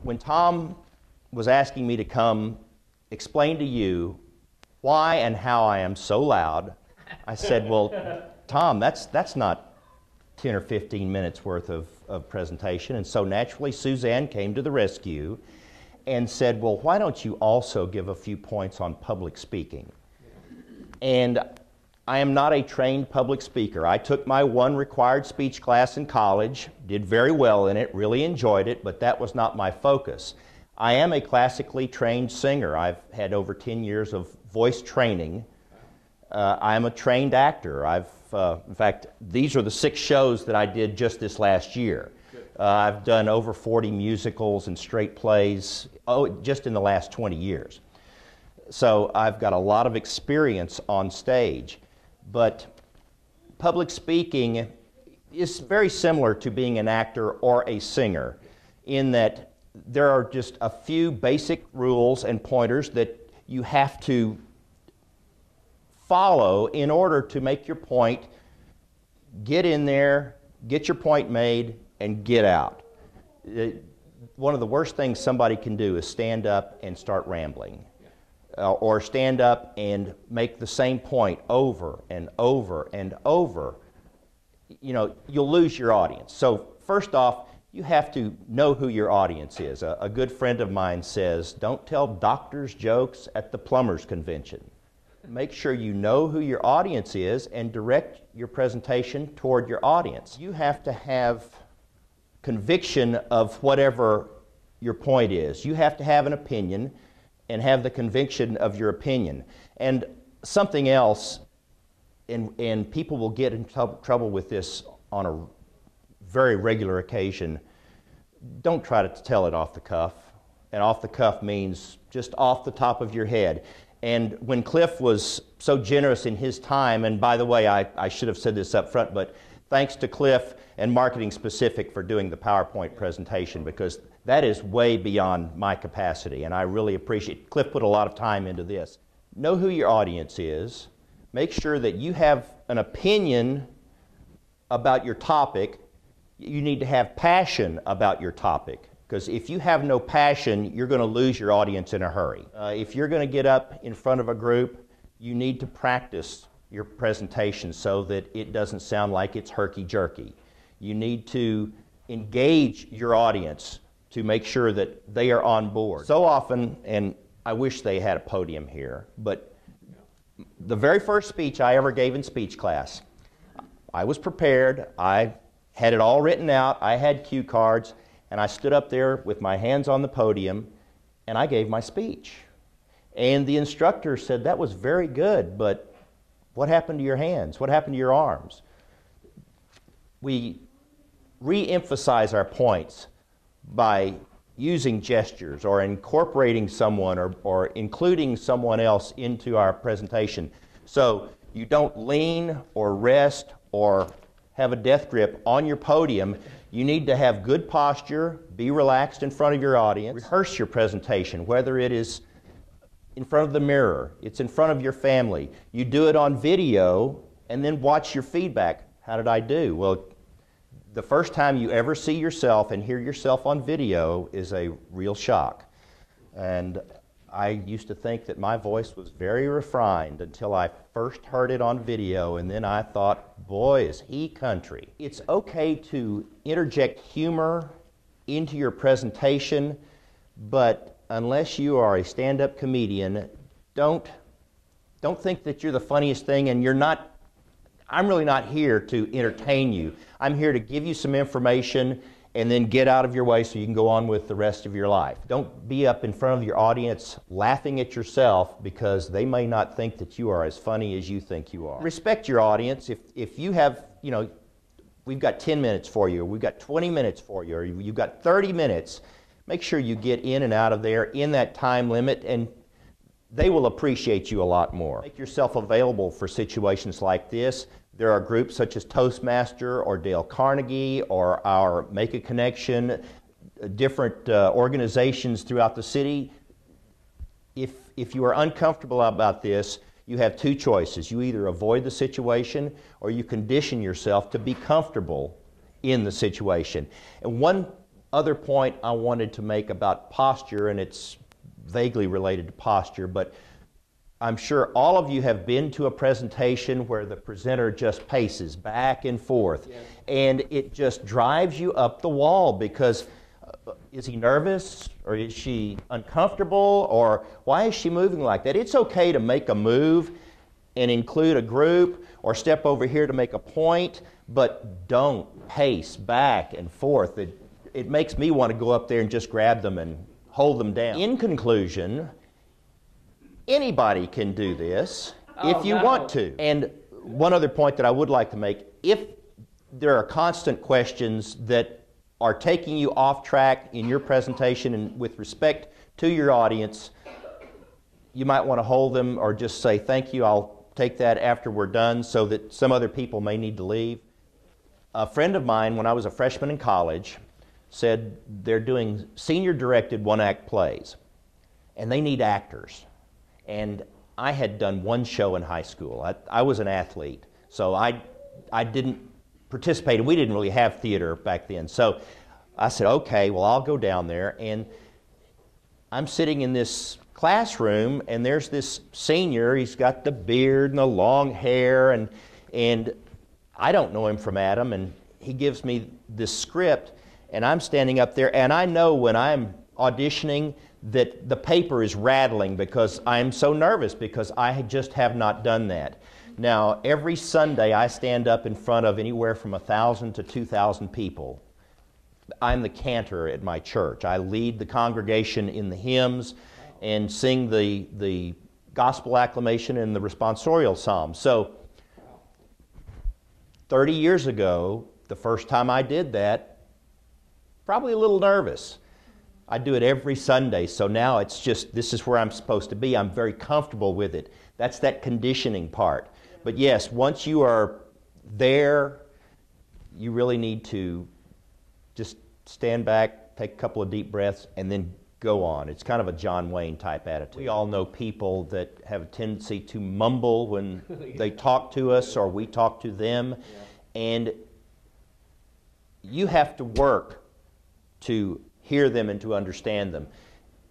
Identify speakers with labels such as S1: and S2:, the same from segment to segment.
S1: When Tom was asking me to come explain to you why and how I am so loud, I said, well, Tom, that's not 10 or 15 minutes worth of presentation. And so naturally, Suzanne came to the rescue and said, well, why don't you also give a few points on public speaking? And I am not a trained public speaker. I took my one required speech class in college, did very well in it, really enjoyed it, but that was not my focus. I am a classically trained singer. I've had over 10 years of voice training. I'm a trained actor. In fact, these are the 6 shows that I did just this last year. I've done over 40 musicals and straight plays, just in the last 20 years. So I've got a lot of experience on stage. But public speaking is very similar to being an actor or a singer in that there are just a few basic rules and pointers that you have to follow in order to make your point, get in there, get your point made, and get out. One of the worst things somebody can do is stand up and start rambling. Or stand up and make the same point over and over and over. You know, you'll lose your audience. So first off, you have to know who your audience is. A good friend of mine says, don't tell doctors' jokes at the plumbers' convention. Make sure you know who your audience is and direct your presentation toward your audience. You have to have conviction of whatever your point is. You have to have an opinion and have the conviction of your opinion. And something else, and people will get in trouble with this on a very regular occasion, don't try to tell it off the cuff. And off the cuff means just off the top of your head. And when Cliff was so generous in his time, and by the way, I should have said this up front, but thanks to Cliff and Marketing Specific for doing the PowerPoint presentation, because that is way beyond my capacity, and I really appreciate it. Cliff put a lot of time into this. Know who your audience is. Make sure that you have an opinion about your topic. You need to have passion about your topic, because if you have no passion, you're going to lose your audience in a hurry. If you're going to get up in front of a group, you need to practice your presentation so that it doesn't sound like it's herky-jerky. You need to engage your audience to make sure that they are on board. So often, and I wish they had a podium here, but the very first speech I ever gave in speech class, I was prepared, I had it all written out, I had cue cards, and I stood up there with my hands on the podium, and I gave my speech. And the instructor said, that was very good, but what happened to your hands? What happened to your arms? We re-emphasize our points by using gestures or incorporating someone or including someone else into our presentation. So you don't lean or rest or have a death grip on your podium. You need to have good posture, be relaxed in front of your audience, rehearse your presentation, whether it is in front of the mirror, it's in front of your family. You do it on video and then watch your feedback. How did I do? Well, the first time you ever see yourself and hear yourself on video is a real shock. And I used to think that my voice was very refined until I first heard it on video, and then I thought, boy, is he country. It's okay to interject humor into your presentation, but unless you are a stand-up comedian, don't think that you're the funniest thing, and you're not. I'm really not here to entertain you. I'm here to give you some information and then get out of your way so you can go on with the rest of your life. Don't be up in front of your audience laughing at yourself because they may not think that you are as funny as you think you are. Respect your audience. If you have, you know, we've got 10 minutes for you, or we've got 20 minutes for you, or you've got 30 minutes, make sure you get in and out of there in that time limit, and they will appreciate you a lot more. Make yourself available for situations like this. There are groups such as Toastmaster or Dale Carnegie or our Make a Connection, different organizations throughout the city. If you are uncomfortable about this, you have two choices. You either avoid the situation or you condition yourself to be comfortable in the situation. And one other point I wanted to make about posture, and it's vaguely related to posture, but I'm sure all of you have been to a presentation where the presenter just paces back and forth, yes, and it just drives you up the wall because is he nervous, or is she uncomfortable, or why is she moving like that? It's okay to make a move and include a group or step over here to make a point, but don't pace back and forth. It makes me want to go up there and just grab them and hold them down. In conclusion, anybody can do this if you want to. And one other point that I would like to make, if there are constant questions that are taking you off track in your presentation and with respect to your audience, you might want to hold them or just say, thank you, I'll take that after we're done, so that some other people may need to leave. A friend of mine, when I was a freshman in college, said they're doing senior-directed one-act plays, and they need actors. And I had done one show in high school. I was an athlete, so I didn't participate, and we didn't really have theater back then. So I said, okay, well, I'll go down there. And I'm sitting in this classroom, and there's this senior. He's got the beard and the long hair, and I don't know him from Adam, and he gives me this script, and I'm standing up there, and I know when I'm auditioning that the paper is rattling because I'm so nervous because I just have not done that. Now, every Sunday I stand up in front of anywhere from 1,000 to 2,000 people. I'm the cantor at my church. I lead the congregation in the hymns and sing the gospel acclamation and the responsorial psalm. So 30 years ago, the first time I did that, probably a little nervous. I do it every Sunday, so now it's just, this is where I'm supposed to be. I'm very comfortable with it. That's that conditioning part. But yes, once you are there, you really need to just stand back, take a couple of deep breaths, and then go on. It's kind of a John Wayne type attitude. We all know people that have a tendency to mumble when they talk to us or we talk to them, and you have to work to hear them and to understand them.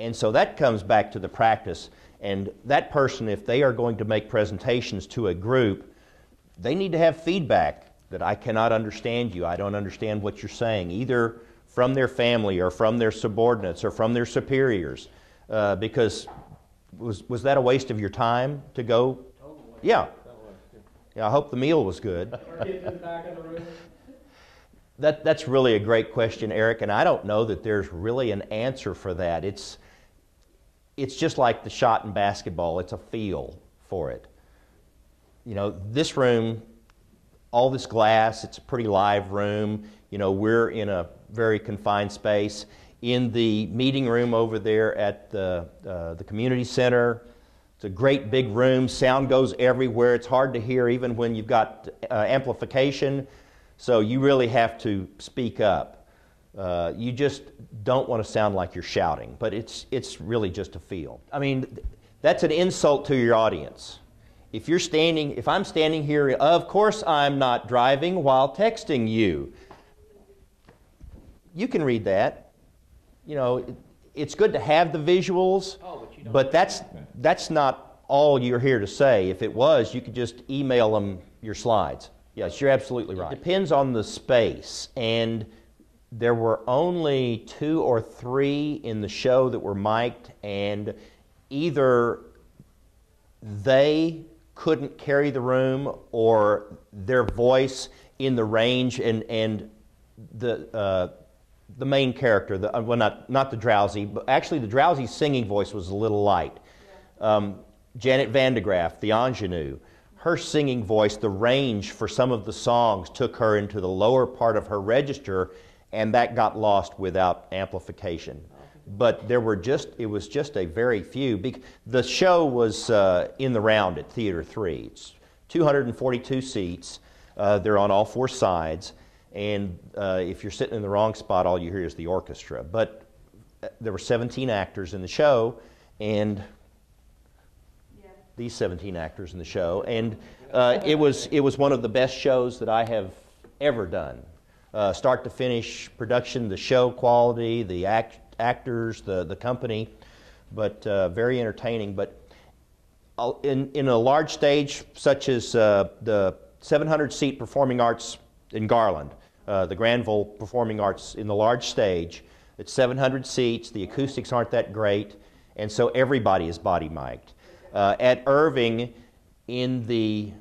S1: And so that comes back to the practice. And that person, if they are going to make presentations to a group, they need to have feedback that I cannot understand you, I don't understand what you're saying, either from their family or from their subordinates or from their superiors. Because was that a waste of your time to go? Totally. Yeah. Yeah, I hope the meal was good. Or get them back in the room. That's really a great question, Eric, and I don't know that there's really an answer for that. It's just like the shot in basketball. It's a feel for it. You know, this room, all this glass, it's a pretty live room. You know, we're in a very confined space. In the meeting room over there at the community center, it's a great big room. Sound goes everywhere. It's hard to hear even when you've got amplification. So you really have to speak up. You just don't want to sound like you're shouting, but it's really just a feel. I mean, that's an insult to your audience. If I'm standing here, of course I'm not driving while texting you. You can read that. You know, it's good to have the visuals, but that's not all you're here to say. If it was, you could just email them your slides. Yes, you're absolutely right. It depends on the space, and there were only 2 or 3 in the show that were mic'd, and either they couldn't carry the room or their voice in the range, and the main character, well, not the drowsy, but actually the drowsy singing voice was a little light. Janet Van de Graaff, the ingenue, her singing voice, the range for some of the songs took her into the lower part of her register, and that got lost without amplification. But it was just a very few. The show was in the round at Theater 3. It's 242 seats. They're on all 4 sides. And if you're sitting in the wrong spot, all you hear is the orchestra. But there were 17 actors in the show, and these 17 actors in the show, and it was one of the best shows that I have ever done. start to finish production, the show quality, the actors, the company, but very entertaining. But in a large stage such as the 700-seat Performing Arts in Garland, the Granville Performing Arts in the large stage, it's 700 seats, the acoustics aren't that great, and so everybody is body mic'd. At Irving, in the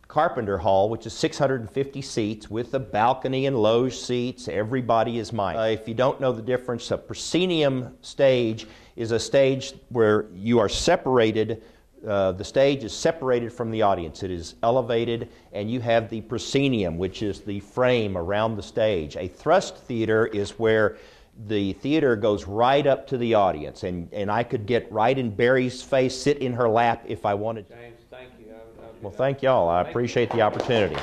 S1: Carpenter Hall, which is 650 seats with a balcony and loge seats, everybody is mic'd. If you don't know the difference, a proscenium stage is a stage where you are separated. The stage is separated from the audience. It is elevated, and you have the proscenium, which is the frame around the stage. A thrust theater is where the theater goes right up to the audience, and I could get right in Barry's face, sit in her lap if I wanted to.
S2: James, thank you.
S1: Well, thank y'all. I appreciate the opportunity.